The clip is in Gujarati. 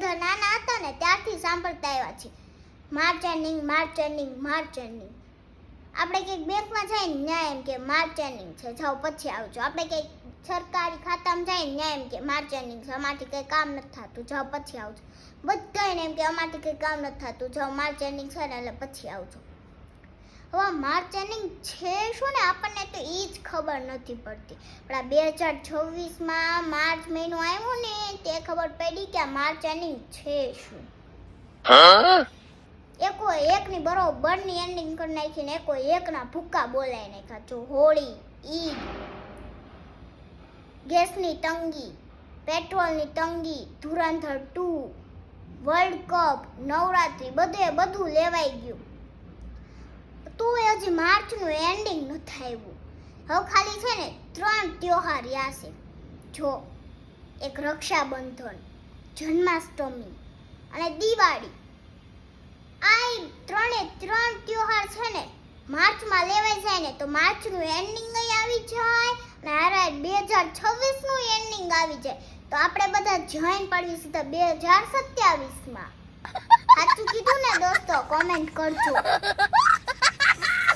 બધા નાના હતા ને ત્યારથી સાંભળતા આવ્યા છીએ, માર્ચેનિંગ માર્ચેનિંગ માર્ચેનિંગ. આપણે કંઈક બેંકમાં જઈને ન્યાય એમ કે માર્ચેનિંગ છે, જાઓ પછી આવજો. આપણે કંઈક સરકારી ખાતામાં જઈને ન્યાય એમ કે માર્ચેનિંગ છે, અમારથી કંઈ કામ નથી થતું, જાઓ પછી આવજો. બધાને એમ કે અમારથી કંઈ કામ નથી થતું, જાઓ માર્ચેનિંગ છે ને એટલે પછી આવજો. હવે માર્ચેનિંગ છે શું ને આપણને તો એ જ ખબર નથી પડતી. પણ આ 2026માં માર્ચ મહિનો આવ્યો ને તે ખબર પડી કે આ માર્ચેનિંગ છે શું. એકો એકની બરોબરની એન્ડિંગ કરી નાખીને એકો એકના ભૂક્કા બોલાઈ નાખ્યા. જો હોળી, ઈદ, ગેસની તંગી, પેટ્રોલની તંગી, ધુરંધર 2, વર્લ્ડ કપ, નવરાત્રી, બધું લેવાઈ ગયું. તો હજી માર્ચનું એન્ડિંગ નથી આવ્યું. હવે ખાલી છે ને 3 તહેવાર રહ્યા છે. જો એક રક્ષાબંધન, જન્માષ્ટમી અને દિવાળી. આ 3 તહેવાર છે ને માર્ચમાં લેવાઈ જાય ને તો માર્ચનું એન્ડિંગ આવી જાય અને હારા 2026નું એન્ડિંગ આવી જાય. તો આપણે બધા જોઈન પડવી સીધા 2027માં. સાચું કીધું ને દોસ્તો? કોમેન્ટ કરજો.